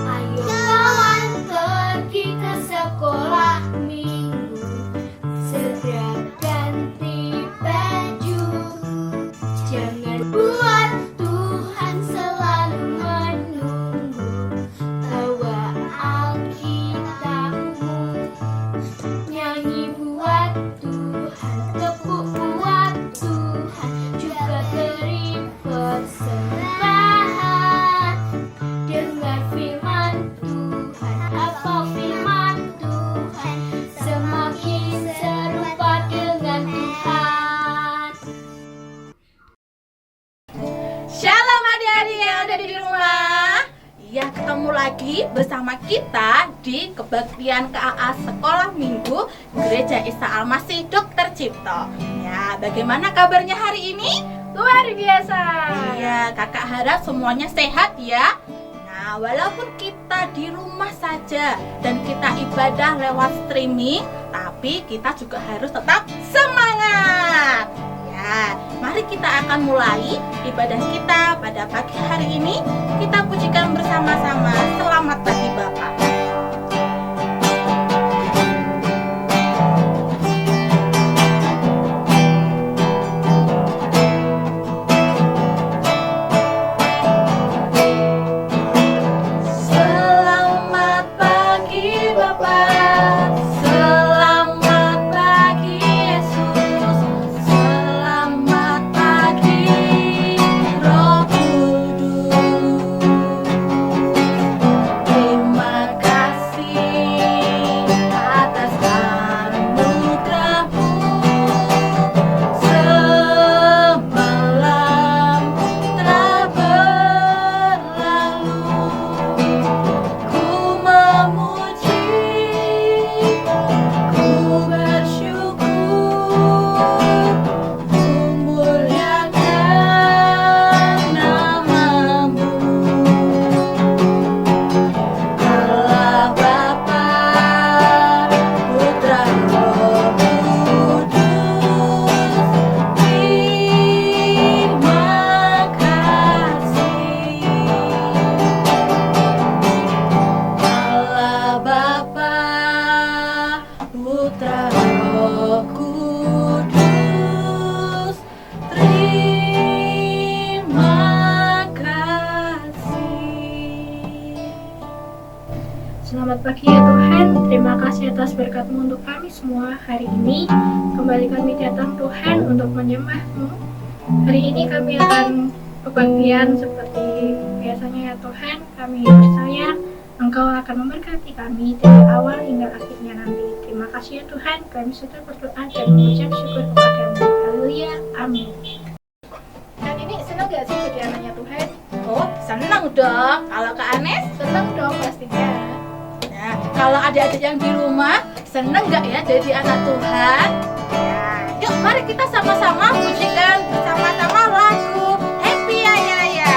Ayo kawan pergi ke sekolah minggu, segera ganti baju. Jangan buat Tuhan selalu menunggu. Bawa Alkitabmu, nyanyi buat Tuhan, tepuk buat Tuhan, juga beri persembahan. Dengar firman Tuhan, hafal firman Tuhan, semakin serupa dengan Tuhan. Shalom adik-adik yang ada di rumah. Ya, ketemu lagi bersama kita di kebaktian KAA Sekolah Minggu Gereja Isa Almasih Dr. Cipto. Ya, bagaimana kabarnya hari ini? Luar biasa. Iya, kakak harap semuanya sehat ya. Nah, walaupun kita di rumah saja dan kita ibadah lewat streaming, tapi kita juga harus tetap semangat. Ya, mari kita akan mulai ibadah kita pada pagi hari ini. Kita pujikan bersama-sama. Selamat pagi Bapak. Selamat pagi Bapak, selamat pagi Yesus, selamat pagi Roh Kudus. Terima kasih atas anugerah-Mu. Semalam telah berlalu, ku memuji, ku bersyukur, ku muliakan nama-Mu. Allah Bapa, Putra, Roh Kudus, terima kasih. Allah Bapa, Putra, Roh Kudus, terima kasih. Selamat pagi ya Tuhan, terima kasih atas berkat-Mu untuk kami semua hari ini. Kembali kami datang Tuhan untuk menyembah-Mu. Hari ini kami akan kebaktian seperti biasanya ya Tuhan. Kami percaya Engkau akan memberkati kami dari awal hingga akhirnya nanti. Terima kasih ya Tuhan, kami sudah berdoa dan mengucap syukur kepada-Mu. Haleluya, amin. Dan ini senang gak sih jadi anaknya Tuhan? Oh, senang dong. Kalau Kak Anes? Senang dong pastinya. Nah, kalau adik-adik yang di rumah, seneng nggak ya jadi anak Tuhan? Nah, yuk mari kita sama-sama pujikan bersama-sama lagu Happy Ya Ya Ya.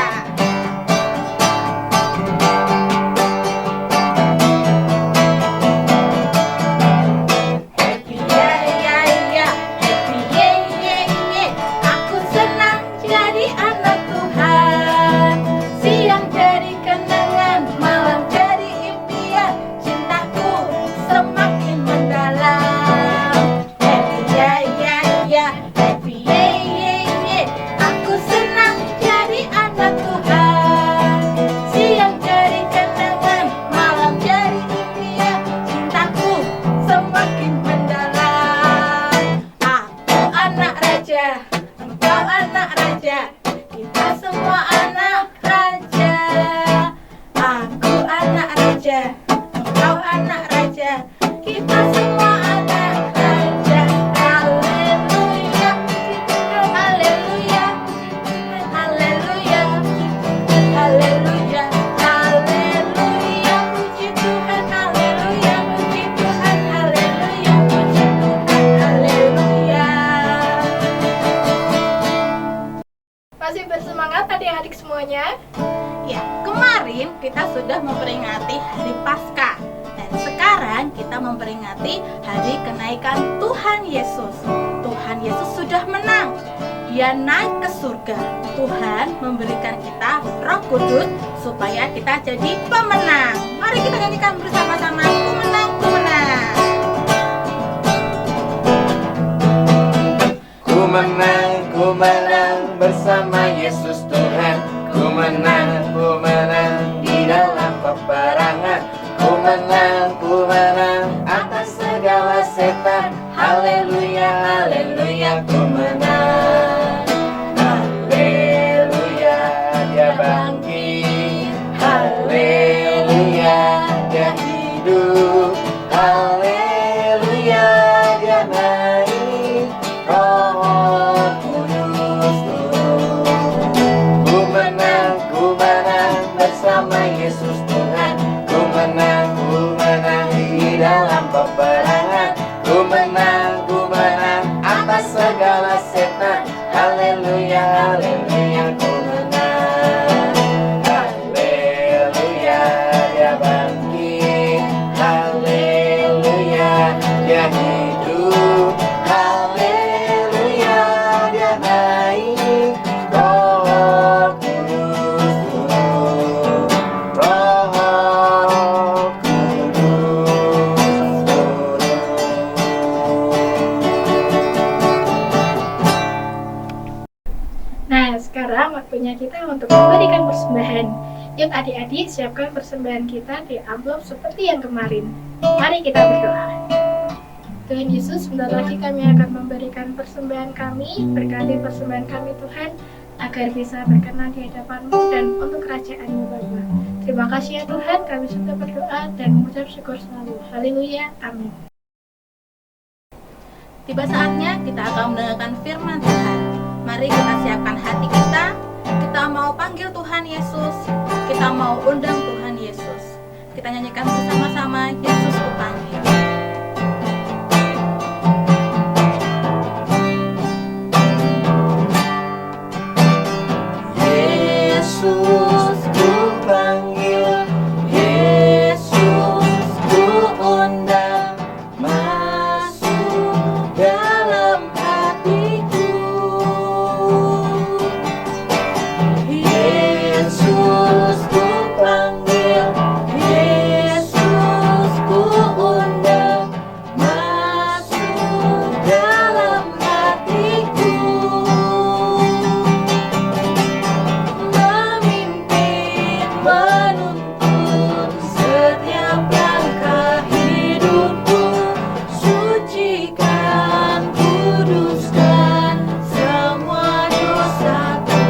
Happy ya ya ya, happy ye ye ye. Aku senang jadi anak Tuhan. Siang jadi kenangan, malam jadi impian. Cintaku semakin mendalam. Happy ya ya ya, happy ye ye ye. Aku senang jadi anak Tuhan. Siang jadi kenangan, malam jadi impian. Cintaku semakin mendalam. Aku anak raja, engkau anak raja, kita semua anak raja. Aku anak raja, engkau anak raja, kita semua anak raja. Haleluya, haleluya, haleluya, haleluya, haleluya, puji Tuhan, haleluya, puji Tuhan, haleluya, puji Tuhan, haleluya. Masih bersemangat adik-adik semuanya? Ya, kemarin kita sudah memperingati Hari Paskah dan sekarang sekarang kita memperingati hari kenaikan Tuhan Yesus. Tuhan Yesus sudah menang. Dia naik ke surga. Tuhan memberikan kita Roh Kudus supaya kita jadi pemenang. Mari kita nyanyikan bersama-sama, ku menang, ku menang. Ku menang bersama Yesus Tuhan. Ku menang di dalam peperangan. Ku menang atas segala setan. Haleluya, haleluya, ku menang. Haleluya, dia bangkit. Haleluya, dia hidup. Haleluya, dia naik. Roh Kudus turun. Ku menang bersama Yesus Tuhan. Ku menang di dalam peperangan. Ku menang atas segala setan. Haleluya, haleluya, ku menang. Haleluya, dia bangkit. Haleluya, dia hidup. Haleluya, dia naik. Roh Kudus turun. Roh Kudus turun. Nah, sekarang waktunya kita untuk memberikan persembahan. Yuk adik-adik, siapkan persembahan kita di amplop seperti yang kemarin. Mari kita berdoa. Tuhan Yesus, sebentar lagi kami akan memberikan persembahan kami. Berkati persembahan kami Tuhan, agar bisa berkenan di hadapan-Mu dan untuk kerajaan-Mu Bapa. Terima kasih ya Tuhan, kami sudah berdoa dan mengucap syukur selalu. Haleluya, amin. Tiba saatnya kita akan mendengarkan firman Tuhan. Mari kita siapkan hati kita. Kita mau panggil Tuhan Yesus. Kita mau undang Tuhan Yesus. Kita nyanyikan bersama-sama, Yesus ku panggil. Yesus ku panggil, Yesus ku undang, masuk dalam hatiku. Yesus ku panggil, Yesus ku undang, masuk dalam hatiku. Memimpin, menuntun setiap langkah hidupku. Sucikan, kuduskan semua dosaku.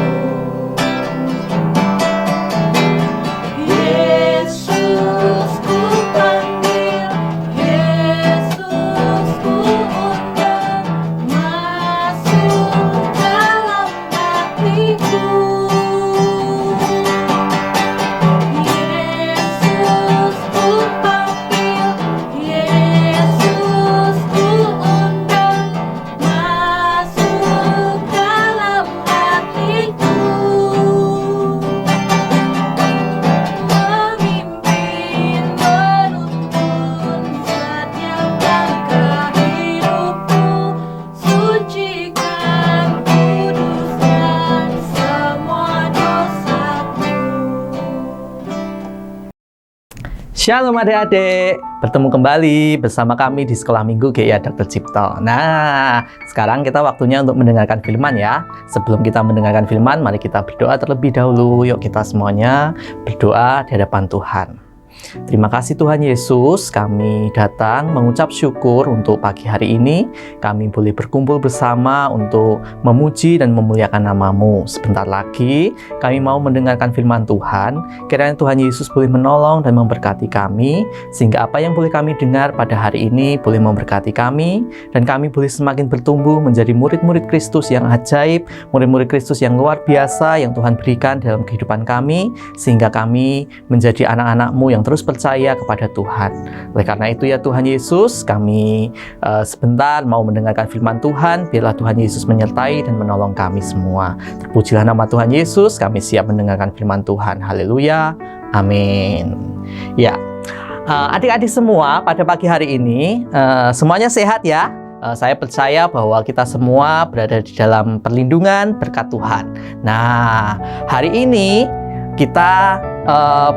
Yesus ku panggil, Yesus ku undang, masuk dalam hatiku. Yesus ku panggil, Yesus ku undang, masuk dalam hatiku. Memimpin, menuntun setiap langkah hidupku. Sucikan, kuduskan semua dosaku. Shalom adik-adik, bertemu kembali bersama kami di Sekolah Minggu GIA Dr. Cipto. Nah, sekarang kita waktunya untuk mendengarkan firman ya. Sebelum kita mendengarkan firman, mari kita berdoa terlebih dahulu. Yuk kita semuanya berdoa di hadapan Tuhan. Terima kasih Tuhan Yesus, kami datang mengucap syukur untuk pagi hari ini. Kami boleh berkumpul bersama untuk memuji dan memuliakan nama-Mu. Sebentar lagi kami mau mendengarkan firman Tuhan. Kiranya Tuhan Yesus boleh menolong dan memberkati kami, sehingga apa yang boleh kami dengar pada hari ini boleh memberkati kami, dan kami boleh semakin bertumbuh menjadi murid-murid Kristus yang ajaib, murid-murid Kristus yang luar biasa yang Tuhan berikan dalam kehidupan kami, sehingga kami menjadi anak-anak-Mu yang terus percaya kepada Tuhan. Oleh karena itu ya Tuhan Yesus, kami sebentar mau mendengarkan firman Tuhan. Biarlah Tuhan Yesus menyertai dan menolong kami semua. Terpujilah nama Tuhan Yesus, kami siap mendengarkan firman Tuhan. Haleluya, amin. Ya, Adik-adik semua, pada pagi hari ini semuanya sehat ya. Saya percaya bahwa kita semua berada di dalam perlindungan berkat Tuhan. Nah, hari ini kita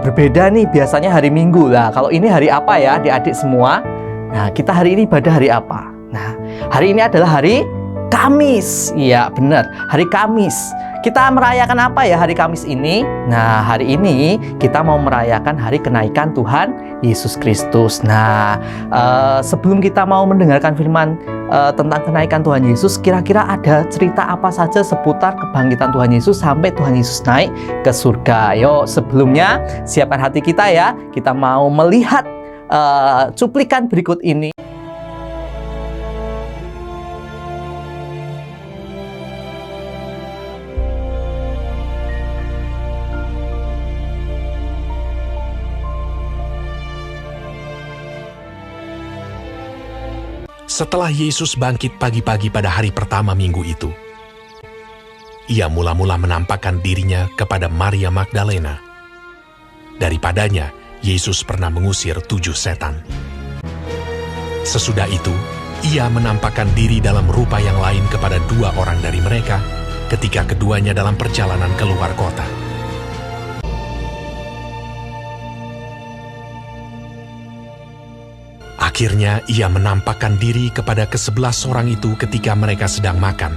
berbeda nih, biasanya hari Minggu lah. Kalau ini hari apa ya adik-adik semua? Nah, kita hari ini ibadah hari apa? Nah, hari ini adalah hari Kamis. Iya, benar, hari Kamis. Kita merayakan apa ya hari Kamis ini? Nah, hari ini kita mau merayakan hari kenaikan Tuhan Yesus Kristus. Nah, sebelum kita mau mendengarkan firman tentang kenaikan Tuhan Yesus, kira-kira ada cerita apa saja seputar kebangkitan Tuhan Yesus sampai Tuhan Yesus naik ke surga? Yuk, sebelumnya siapkan hati kita ya. Kita mau melihat cuplikan berikut ini. Setelah Yesus bangkit pagi-pagi pada hari pertama minggu itu, ia mula-mula menampakkan dirinya kepada Maria Magdalena. Daripadanya, Yesus pernah mengusir 7 setan. Sesudah itu, ia menampakkan diri dalam rupa yang lain kepada 2 orang dari mereka ketika keduanya dalam perjalanan keluar kota. Akhirnya ia menampakkan diri kepada ke-11 orang itu ketika mereka sedang makan.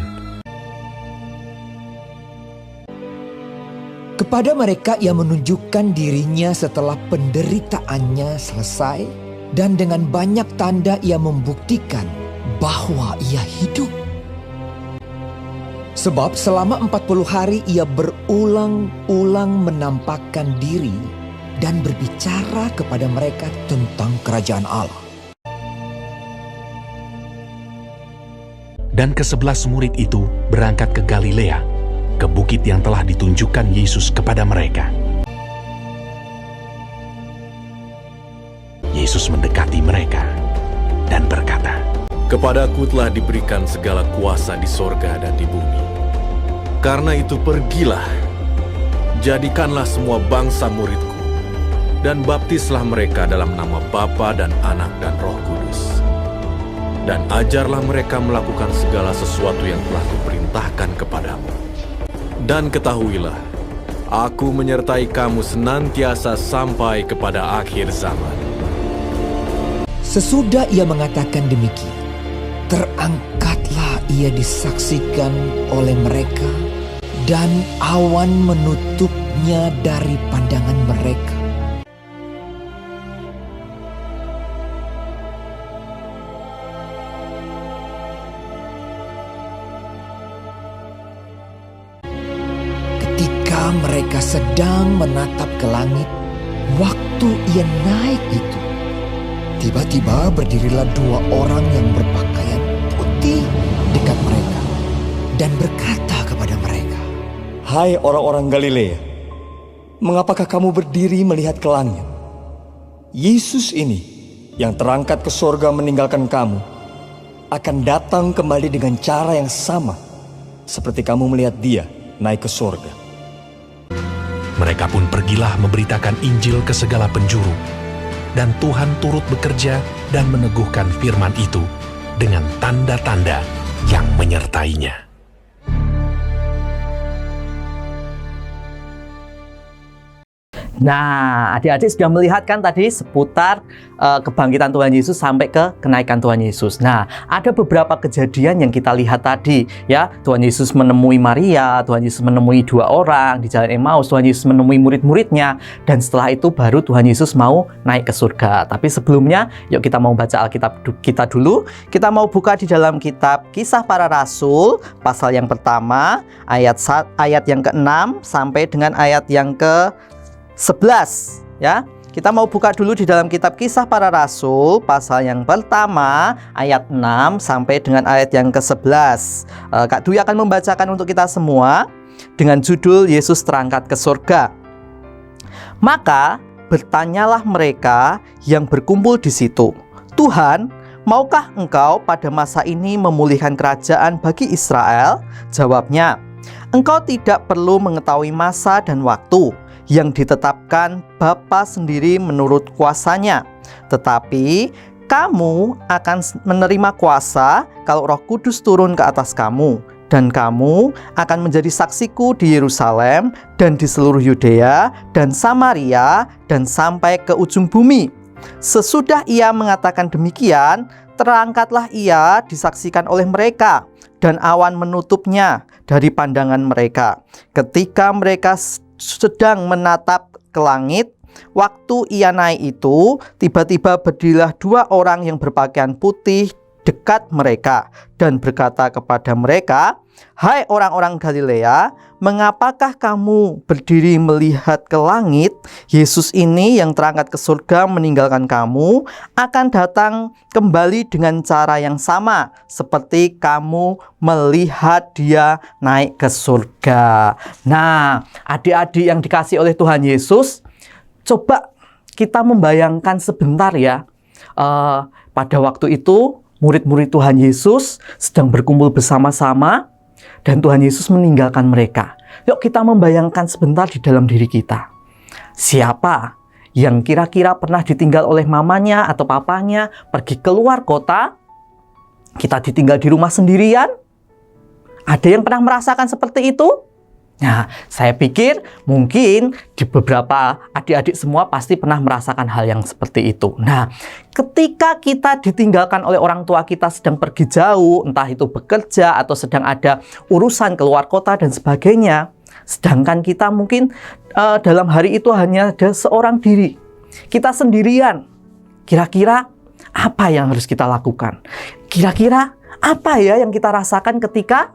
Kepada mereka ia menunjukkan dirinya setelah penderitaannya selesai, dan dengan banyak tanda ia membuktikan bahwa ia hidup. Sebab selama 40 hari ia berulang-ulang menampakkan diri dan berbicara kepada mereka tentang kerajaan Allah. Dan ke-11 murid itu berangkat ke Galilea, ke bukit yang telah ditunjukkan Yesus kepada mereka. Yesus mendekati mereka dan berkata, "Kepadaku telah diberikan segala kuasa di sorga dan di bumi. Karena itu pergilah, jadikanlah semua bangsa muridku, dan baptislah mereka dalam nama Bapa dan Anak dan Roh Kudus. Dan ajarlah mereka melakukan segala sesuatu yang telah kuperintahkan kepadamu. Dan ketahuilah, aku menyertai kamu senantiasa sampai kepada akhir zaman." Sesudah ia mengatakan demikian, terangkatlah ia disaksikan oleh mereka, dan awan menutupnya dari pandangan mereka. Ketika mereka sedang menatap ke langit, waktu ia naik itu, tiba-tiba berdirilah 2 orang yang berpakaian putih dekat mereka dan berkata kepada mereka, "Hai orang-orang Galilea, mengapakah kamu berdiri melihat ke langit? Yesus ini yang terangkat ke sorga meninggalkan kamu akan datang kembali dengan cara yang sama seperti kamu melihat dia naik ke sorga." Mereka pun pergilah memberitakan Injil ke segala penjuru, dan Tuhan turut bekerja dan meneguhkan firman itu dengan tanda-tanda yang menyertainya. Nah, adik-adik sudah melihat kan tadi seputar kebangkitan Tuhan Yesus sampai ke kenaikan Tuhan Yesus. Nah, ada beberapa kejadian yang kita lihat tadi ya. Tuhan Yesus menemui Maria, Tuhan Yesus menemui 2 orang di jalan Emmaus, Tuhan Yesus menemui murid-muridnya, dan setelah itu baru Tuhan Yesus mau naik ke surga. Tapi sebelumnya, yuk kita mau baca Alkitab kita dulu. Kita mau buka di dalam kitab Kisah Para Rasul, pasal yang pertama, ayat yang ke-6 sampai dengan ayat yang ke-11 ya. Kita mau buka dulu di dalam kitab Kisah Para Rasul pasal yang pertama ayat 6 sampai dengan ayat yang ke-11. Kak Dwi akan membacakan untuk kita semua dengan judul Yesus terangkat ke surga. Maka bertanyalah mereka yang berkumpul di situ, "Tuhan, maukah engkau pada masa ini memulihkan kerajaan bagi Israel?" Jawabnya, "Engkau tidak perlu mengetahui masa dan waktu yang ditetapkan Bapa sendiri menurut kuasanya. Tetapi kamu akan menerima kuasa kalau Roh Kudus turun ke atas kamu, dan kamu akan menjadi saksiku di Yerusalem dan di seluruh Yudea dan Samaria dan sampai ke ujung bumi. Sesudah ia mengatakan demikian, terangkatlah ia disaksikan oleh mereka, dan awan menutupnya dari pandangan mereka. Ketika mereka sedang menatap ke langit, waktu ia naik itu, tiba-tiba berdirilah 2 orang yang berpakaian putih dekat mereka dan berkata kepada mereka, "Hai orang-orang Galilea, mengapakah kamu berdiri melihat ke langit? Yesus ini yang terangkat ke surga meninggalkan kamu akan datang kembali dengan cara yang sama seperti kamu melihat dia naik ke surga." Nah, adik-adik yang dikasihi oleh Tuhan Yesus, coba kita membayangkan sebentar ya, pada waktu itu murid-murid Tuhan Yesus sedang berkumpul bersama-sama dan Tuhan Yesus meninggalkan mereka. Yuk kita membayangkan sebentar di dalam diri kita. Siapa yang kira-kira pernah ditinggal oleh mamanya atau papanya pergi keluar kota? Kita ditinggal di rumah sendirian? Ada yang pernah merasakan seperti itu? Nah, saya pikir mungkin di beberapa adik-adik semua pasti pernah merasakan hal yang seperti itu. Nah, ketika kita ditinggalkan oleh orang tua kita sedang pergi jauh, entah itu bekerja atau sedang ada urusan keluar kota dan sebagainya, sedangkan kita mungkin dalam hari itu hanya ada seorang diri, kita sendirian. Kira-kira apa yang harus kita lakukan? Kira-kira apa ya yang kita rasakan ketika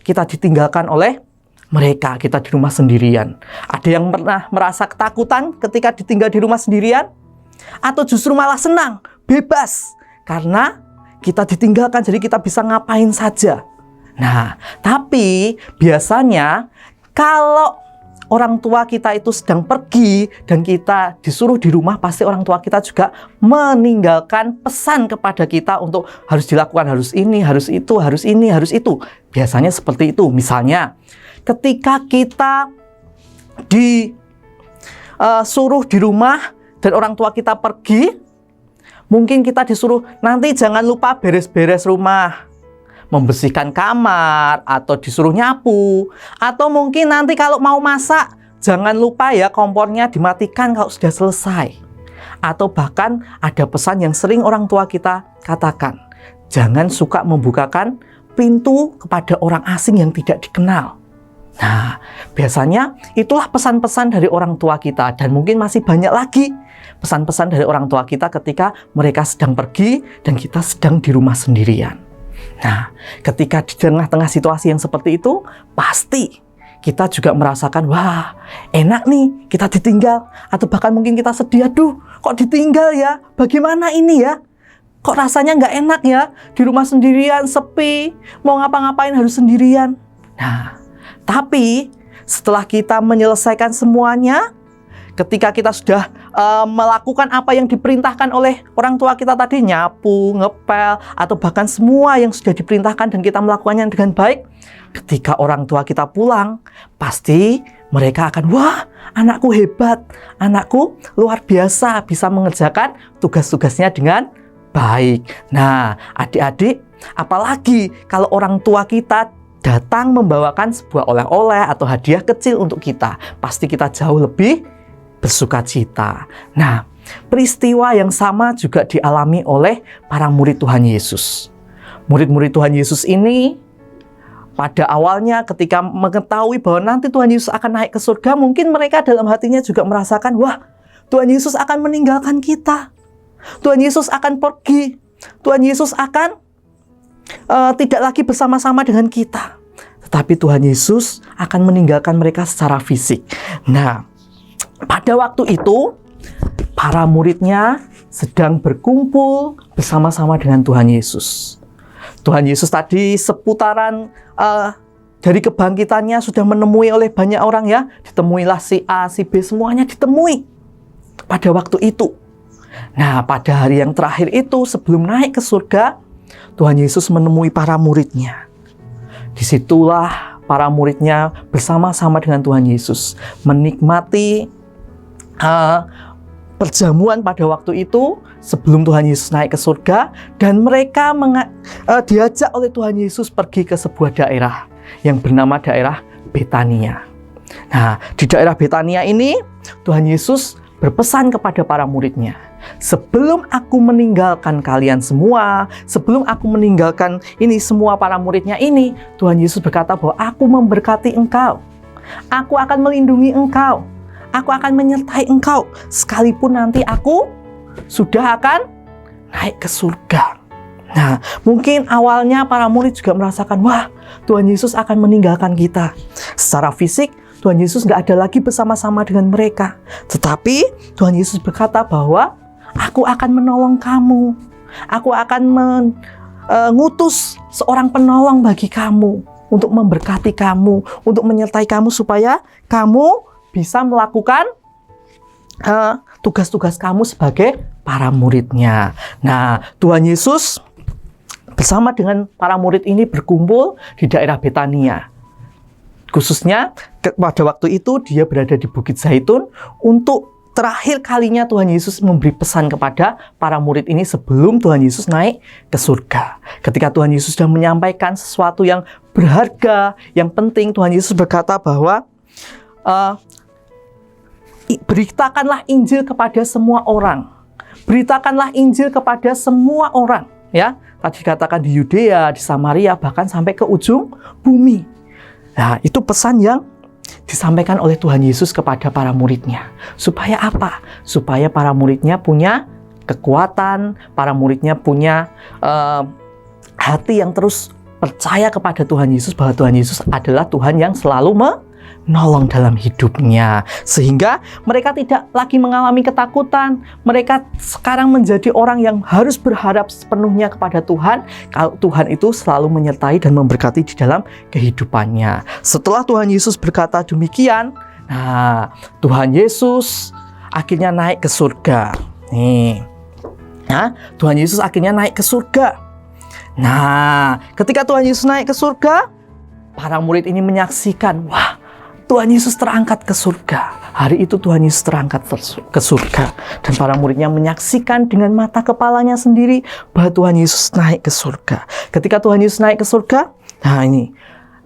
kita ditinggalkan oleh mereka, kita di rumah sendirian? Ada yang pernah merasa ketakutan ketika ditinggal di rumah sendirian? Atau justru malah senang, bebas? Karena kita ditinggalkan, jadi kita bisa ngapain saja. Nah, tapi biasanya kalau orang tua kita itu sedang pergi dan kita disuruh di rumah, pasti orang tua kita juga meninggalkan pesan kepada kita untuk harus dilakukan, harus ini, harus itu, harus ini, harus itu. Biasanya seperti itu. Misalnya, ketika kita disuruh di rumah dan orang tua kita pergi, mungkin kita disuruh nanti jangan lupa beres-beres rumah, membersihkan kamar, atau disuruh nyapu, atau mungkin nanti kalau mau masak jangan lupa ya kompornya dimatikan kalau sudah selesai. Atau bahkan ada pesan yang sering orang tua kita katakan, jangan suka membukakan pintu kepada orang asing yang tidak dikenal. Nah, biasanya itulah pesan-pesan dari orang tua kita, dan mungkin masih banyak lagi pesan-pesan dari orang tua kita ketika mereka sedang pergi dan kita sedang di rumah sendirian. Nah, ketika di tengah-tengah situasi yang seperti itu, pasti kita juga merasakan, wah, enak nih kita ditinggal. Atau bahkan mungkin kita sedih, aduh, kok ditinggal ya? Bagaimana ini ya? Kok rasanya nggak enak ya? Di rumah sendirian, sepi, mau ngapa-ngapain harus sendirian. Nah, tapi setelah kita menyelesaikan semuanya, ketika kita sudah melakukan apa yang diperintahkan oleh orang tua kita tadi, nyapu, ngepel, atau bahkan semua yang sudah diperintahkan dan kita melakukannya dengan baik, ketika orang tua kita pulang, pasti mereka akan, wah, anakku hebat, anakku luar biasa, bisa mengerjakan tugas-tugasnya dengan baik. Nah, adik-adik, apalagi kalau orang tua kita datang membawakan sebuah oleh-oleh atau hadiah kecil untuk kita, pasti kita jauh lebih bersukacita. Nah, peristiwa yang sama juga dialami oleh para murid Tuhan Yesus. Murid-murid Tuhan Yesus ini pada awalnya ketika mengetahui bahwa nanti Tuhan Yesus akan naik ke surga, mungkin mereka dalam hatinya juga merasakan, wah, Tuhan Yesus akan meninggalkan kita. Tuhan Yesus akan pergi. Tuhan Yesus akan tidak lagi bersama-sama dengan kita. Tetapi Tuhan Yesus akan meninggalkan mereka secara fisik. Nah, pada waktu itu para muridnya sedang berkumpul bersama-sama dengan Tuhan Yesus. Tuhan Yesus tadi seputaran dari kebangkitannya sudah menemui oleh banyak orang ya. Ditemuilah si A, si B, semuanya ditemui pada waktu itu. Nah, pada hari yang terakhir itu sebelum naik ke surga, Tuhan Yesus menemui para muridnya. Disitulah para muridnya bersama-sama dengan Tuhan Yesus menikmati perjamuan pada waktu itu sebelum Tuhan Yesus naik ke surga, dan mereka diajak oleh Tuhan Yesus pergi ke sebuah daerah yang bernama daerah Betania. Nah, di daerah Betania ini Tuhan Yesus berpesan kepada para muridnya, sebelum aku meninggalkan kalian semua, sebelum aku meninggalkan ini semua para muridnya ini, Tuhan Yesus berkata bahwa aku memberkati engkau, aku akan melindungi engkau, aku akan menyertai engkau, sekalipun nanti aku sudah akan naik ke surga. Nah, mungkin awalnya para murid juga merasakan, wah, Tuhan Yesus akan meninggalkan kita. Secara fisik, Tuhan Yesus nggak ada lagi bersama-sama dengan mereka. Tetapi Tuhan Yesus berkata bahwa aku akan menolong kamu. Aku akan mengutus seorang penolong bagi kamu untuk memberkati kamu, untuk menyertai kamu supaya kamu bisa melakukan tugas-tugas kamu sebagai para muridnya. Nah, Tuhan Yesus bersama dengan para murid ini berkumpul di daerah Betania. Khususnya pada waktu itu dia berada di Bukit Zaitun untuk terakhir kalinya Tuhan Yesus memberi pesan kepada para murid ini sebelum Tuhan Yesus naik ke surga. Ketika Tuhan Yesus sudah menyampaikan sesuatu yang berharga, yang penting, Tuhan Yesus berkata bahwa beritakanlah Injil kepada semua orang. Beritakanlah Injil kepada semua orang, ya. Tadi dikatakan di Yudea, di Samaria, bahkan sampai ke ujung bumi. Nah, itu pesan yang disampaikan oleh Tuhan Yesus kepada para muridnya. Supaya apa? Supaya para muridnya punya kekuatan, para muridnya punya hati yang terus percaya kepada Tuhan Yesus, bahwa Tuhan Yesus adalah Tuhan yang selalu menolong dalam hidupnya. Sehingga mereka tidak lagi mengalami ketakutan. Mereka sekarang menjadi orang yang harus berharap sepenuhnya kepada Tuhan, kalau Tuhan itu selalu menyertai dan memberkati di dalam kehidupannya. Setelah Tuhan Yesus berkata demikian, nah, Tuhan Yesus akhirnya naik ke surga. Nih, nah, Tuhan Yesus akhirnya naik ke surga. Nah, ketika Tuhan Yesus naik ke surga, para murid ini menyaksikan, wah, Tuhan Yesus terangkat ke surga. Hari itu Tuhan Yesus terangkat ke surga. Dan para muridnya menyaksikan dengan mata kepalanya sendiri bahwa Tuhan Yesus naik ke surga. Ketika Tuhan Yesus naik ke surga, nah ini,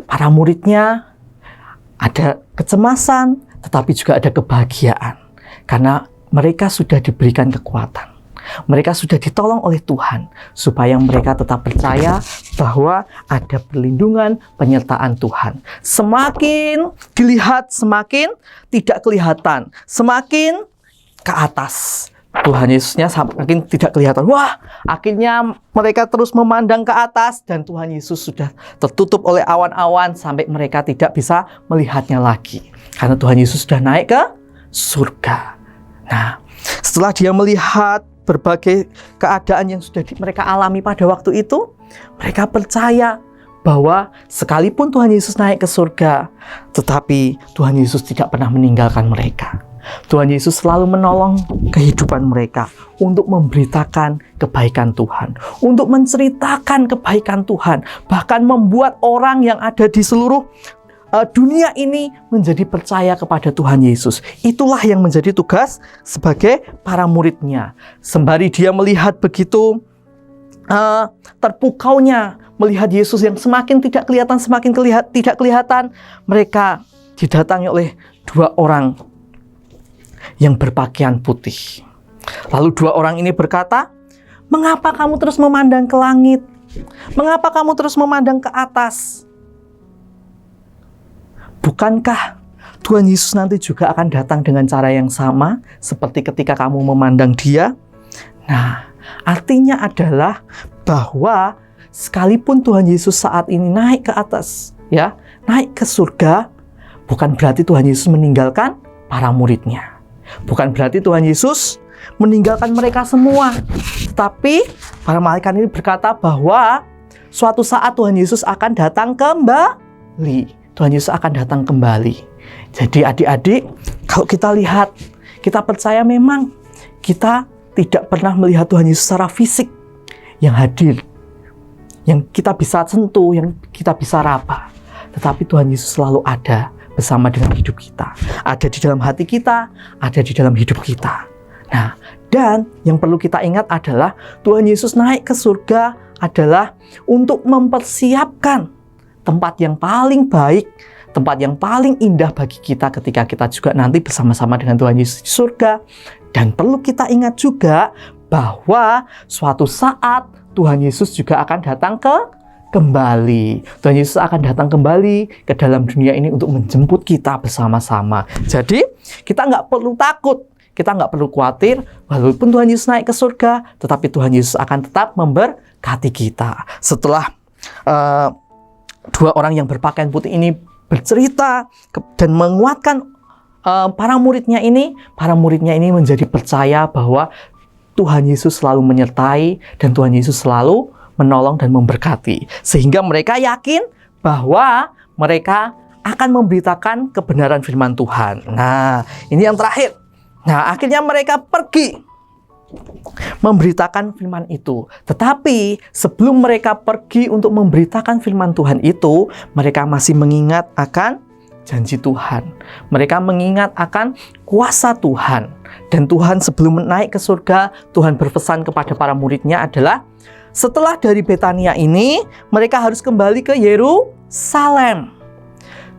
para muridnya ada kecemasan, tetapi juga ada kebahagiaan. Karena mereka sudah diberikan kekuatan. Mereka sudah ditolong oleh Tuhan supaya mereka tetap percaya bahwa ada perlindungan, penyertaan Tuhan. Semakin dilihat, semakin tidak kelihatan. Semakin ke atas, Tuhan Yesusnya semakin tidak kelihatan. Wah, akhirnya mereka terus memandang ke atas dan Tuhan Yesus sudah tertutup oleh awan-awan sampai mereka tidak bisa melihatnya lagi. Karena Tuhan Yesus sudah naik ke surga. Nah, setelah dia melihat berbagai keadaan yang sudah mereka alami pada waktu itu, mereka percaya bahwa sekalipun Tuhan Yesus naik ke surga, tetapi Tuhan Yesus tidak pernah meninggalkan mereka. Tuhan Yesus selalu menolong kehidupan mereka untuk memberitakan kebaikan Tuhan, untuk menceritakan kebaikan Tuhan, bahkan membuat orang yang ada di seluruh dunia ini menjadi percaya kepada Tuhan Yesus. Itulah yang menjadi tugas sebagai para muridnya. Sembari dia melihat begitu terpukaunya melihat Yesus yang semakin tidak kelihatan, semakin tidak kelihatan, mereka didatangi oleh dua orang yang berpakaian putih. Lalu dua orang ini berkata, "Mengapa kamu terus memandang ke langit? Mengapa kamu terus memandang ke atas? Bukankah Tuhan Yesus nanti juga akan datang dengan cara yang sama seperti ketika kamu memandang Dia?" Nah, artinya adalah bahwa sekalipun Tuhan Yesus saat ini naik ke atas, ya, naik ke surga, bukan berarti Tuhan Yesus meninggalkan para muridnya. Bukan berarti Tuhan Yesus meninggalkan mereka semua. Tetapi para malaikat ini berkata bahwa suatu saat Tuhan Yesus akan datang kembali. Tuhan Yesus akan datang kembali. Jadi adik-adik, kalau kita lihat, kita percaya memang kita tidak pernah melihat Tuhan Yesus secara fisik yang hadir, yang kita bisa sentuh, yang kita bisa raba. tetapi Tuhan Yesus selalu ada bersama dengan hidup kita. Ada di dalam hati kita, ada di dalam hidup kita. Nah, dan yang perlu kita ingat adalah Tuhan Yesus naik ke surga adalah untuk mempersiapkan tempat yang paling baik, tempat yang paling indah bagi kita ketika kita juga nanti bersama-sama dengan Tuhan Yesus di surga. Dan perlu kita ingat juga bahwa suatu saat Tuhan Yesus juga akan datang kembali. Tuhan Yesus akan datang kembali ke dalam dunia ini untuk menjemput kita bersama-sama. Jadi kita nggak perlu takut, kita nggak perlu khawatir, walaupun Tuhan Yesus naik ke surga, tetapi Tuhan Yesus akan tetap memberkati kita. Setelah dua orang yang berpakaian putih ini bercerita dan menguatkan para muridnya ini menjadi percaya bahwa Tuhan Yesus selalu menyertai dan Tuhan Yesus selalu menolong dan memberkati. Sehingga mereka yakin bahwa mereka akan memberitakan kebenaran firman Tuhan. Nah, ini yang terakhir. Nah, akhirnya mereka pergi memberitakan firman itu. Tetapi sebelum mereka pergi untuk memberitakan firman Tuhan itu, mereka masih mengingat akan janji Tuhan. Mereka mengingat akan kuasa Tuhan. Dan Tuhan sebelum naik ke surga, Tuhan berpesan kepada para muridnya adalah setelah dari Betania ini, mereka harus kembali ke Yerusalem.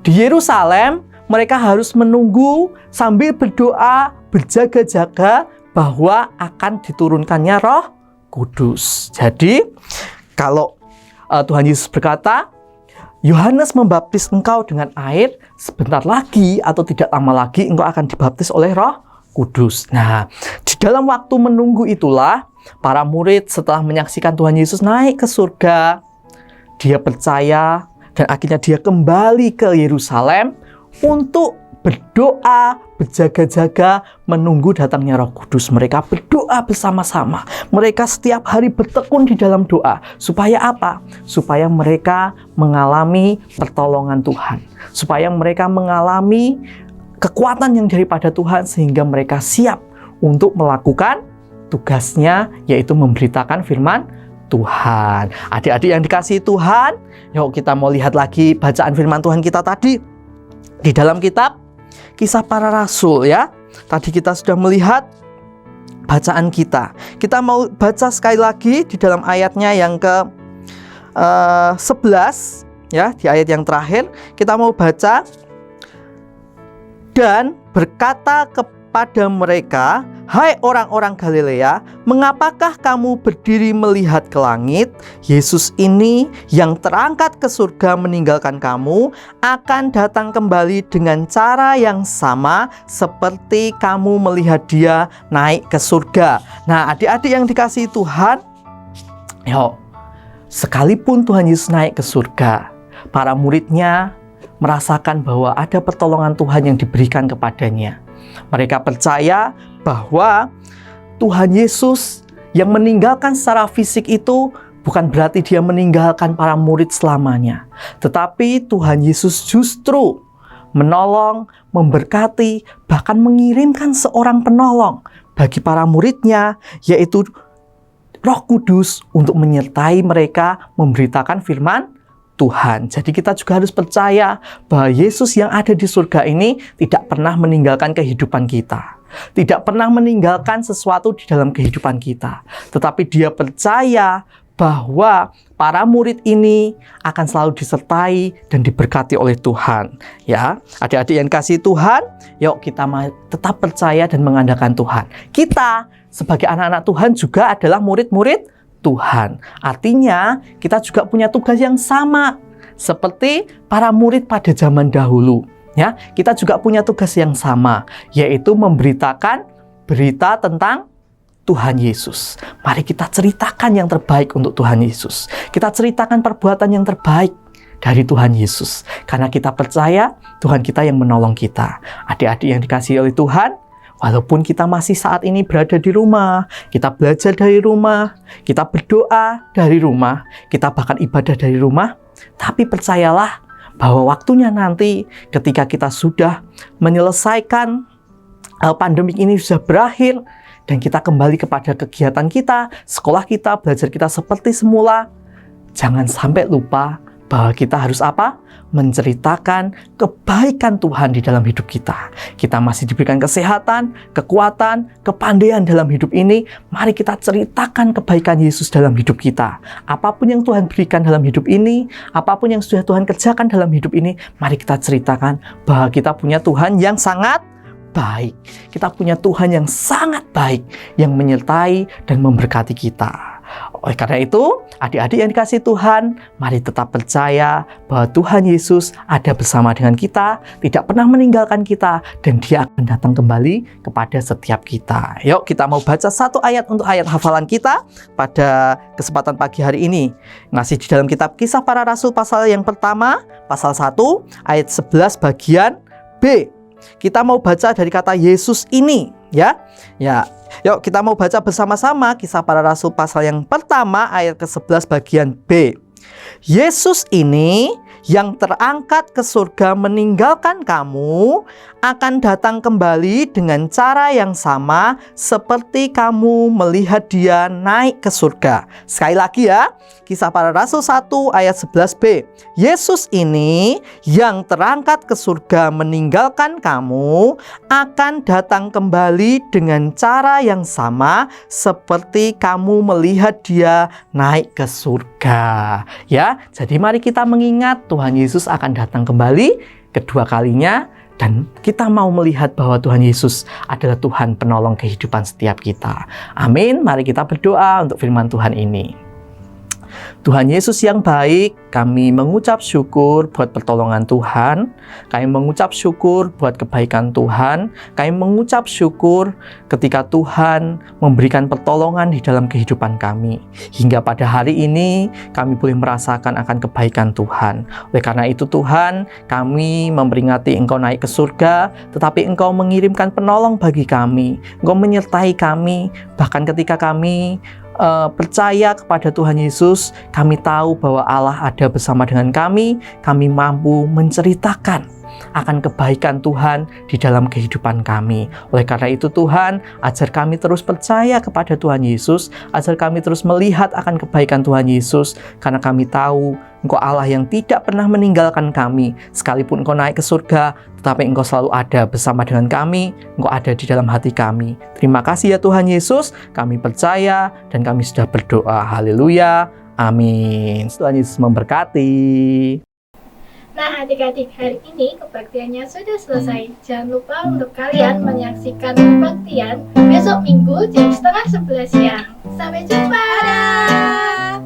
Di Yerusalem, mereka harus menunggu sambil berdoa, berjaga-jaga bahwa akan diturunkannya Roh Kudus. Jadi, kalau Tuhan Yesus berkata, Yohanes membaptis engkau dengan air, sebentar lagi atau tidak lama lagi engkau akan dibaptis oleh Roh Kudus. Nah, di dalam waktu menunggu itulah para murid setelah menyaksikan Tuhan Yesus naik ke surga, dia percaya dan akhirnya dia kembali ke Yerusalem untuk berdoa, berjaga-jaga menunggu datangnya Roh Kudus. Mereka berdoa bersama-sama. Mereka setiap hari bertekun di dalam doa. Supaya apa? Supaya mereka mengalami pertolongan Tuhan. Supaya mereka mengalami kekuatan yang daripada Tuhan sehingga mereka siap untuk melakukan tugasnya, yaitu memberitakan firman Tuhan. Adik-adik yang dikasihi Tuhan, yuk kita mau lihat lagi bacaan firman Tuhan kita tadi di dalam kitab Kisah Para Rasul ya. Tadi kita sudah melihat bacaan kita. Kita mau baca sekali lagi di dalam ayatnya yang ke 11 ya, di ayat yang terakhir kita mau baca. Dan berkata kepada mereka, hai orang-orang Galilea, mengapakah kamu berdiri melihat ke langit? Yesus ini yang terangkat ke surga meninggalkan kamu, akan datang kembali dengan cara yang sama seperti kamu melihat dia naik ke surga. Nah, adik-adik yang dikasihi Tuhan, yuk, sekalipun Tuhan Yesus naik ke surga, para muridnya merasakan bahwa ada pertolongan Tuhan yang diberikan kepadanya. Mereka percaya bahwa Tuhan Yesus yang meninggalkan secara fisik itu bukan berarti dia meninggalkan para murid selamanya. Tetapi Tuhan Yesus justru menolong, memberkati, bahkan mengirimkan seorang penolong bagi para muridnya, yaitu Roh Kudus untuk menyertai mereka memberitakan firman Tuhan. Jadi kita juga harus percaya bahwa Yesus yang ada di surga ini tidak pernah meninggalkan kehidupan kita. Tidak pernah meninggalkan sesuatu di dalam kehidupan kita. Tetapi dia percaya bahwa para murid ini akan selalu disertai dan diberkati oleh Tuhan. Ya, adik-adik yang kasih Tuhan, yuk kita tetap percaya dan mengandalkan Tuhan. Kita sebagai anak-anak Tuhan juga adalah murid-murid Tuhan. Artinya kita juga punya tugas yang sama seperti para murid pada zaman dahulu. Ya, kita juga punya tugas yang sama, yaitu memberitakan berita tentang Tuhan Yesus. Mari kita ceritakan yang terbaik untuk Tuhan Yesus. Kita ceritakan perbuatan yang terbaik dari Tuhan Yesus. Karena kita percaya Tuhan kita yang menolong kita. Adik-adik yang dikasihi oleh Tuhan, walaupun kita masih saat ini berada di rumah, kita belajar dari rumah, kita berdoa dari rumah, kita bahkan ibadah dari rumah, tapi percayalah bahwa waktunya nanti ketika kita sudah menyelesaikan pandemik ini sudah berakhir dan kita kembali kepada kegiatan kita, sekolah kita, belajar kita seperti semula, jangan sampai lupa bahwa kita harus apa? Menceritakan kebaikan Tuhan di dalam hidup kita. Kita masih diberikan kesehatan, kekuatan, kepandaian dalam hidup ini. Mari kita ceritakan kebaikan Yesus dalam hidup kita. Apapun yang Tuhan berikan dalam hidup ini, apapun yang sudah Tuhan kerjakan dalam hidup ini, mari kita ceritakan bahwa kita punya Tuhan yang sangat baik. Kita punya Tuhan yang sangat baik, yang menyertai dan memberkati kita. Oleh karena itu, adik-adik yang dikasihi Tuhan, mari tetap percaya bahwa Tuhan Yesus ada bersama dengan kita, tidak pernah meninggalkan kita, dan Dia akan datang kembali kepada setiap kita. Yuk, kita mau baca satu ayat untuk ayat hafalan kita pada kesempatan pagi hari ini. Masih di dalam kitab Kisah Para Rasul pasal yang pertama, pasal 1, ayat 11 bagian B. Kita mau baca dari kata Yesus ini, ya. Yuk kita mau baca bersama-sama Kisah Para Rasul pasal yang pertama ayat ke-11 bagian B. Yesus ini yang terangkat ke surga meninggalkan kamu akan datang kembali dengan cara yang sama seperti kamu melihat Dia naik ke surga. Sekali lagi ya, Kisah Para Rasul 1 ayat 11b. Yesus ini yang terangkat ke surga meninggalkan kamu akan datang kembali dengan cara yang sama seperti kamu melihat Dia naik ke surga. Ya, jadi mari kita mengingat Tuhan Yesus akan datang kembali kedua kalinya, dan kita mau melihat bahwa Tuhan Yesus adalah Tuhan penolong kehidupan setiap kita. Amin. Mari kita berdoa untuk firman Tuhan ini. Tuhan Yesus yang baik, kami mengucap syukur buat pertolongan Tuhan. Kami mengucap syukur buat kebaikan Tuhan. Kami mengucap syukur ketika Tuhan memberikan pertolongan di dalam kehidupan kami. Hingga pada hari ini kami boleh merasakan akan kebaikan Tuhan. Oleh karena itu Tuhan, kami memperingati Engkau naik ke surga, tetapi Engkau mengirimkan penolong bagi kami. Engkau menyertai kami, bahkan ketika kami percaya kepada Tuhan Yesus, kami tahu bahwa Allah ada bersama dengan kami. Kami mampu menceritakan akan kebaikan Tuhan di dalam kehidupan kami. Oleh karena itu Tuhan, ajar kami terus percaya kepada Tuhan Yesus, ajar kami terus melihat akan kebaikan Tuhan Yesus, karena kami tahu Engkau Allah yang tidak pernah meninggalkan kami. Sekalipun Engkau naik ke surga, tetapi Engkau selalu ada bersama dengan kami. Engkau ada di dalam hati kami. Terima kasih ya Tuhan Yesus, kami percaya dan kami sudah berdoa. Haleluya, amin. Tuhan Yesus memberkati. Nah, adik-adik, hari ini kebaktiannya sudah selesai. Jangan lupa untuk kalian menyaksikan kebaktian besok Minggu jam 10:30 siang. Sampai jumpa. Dadah.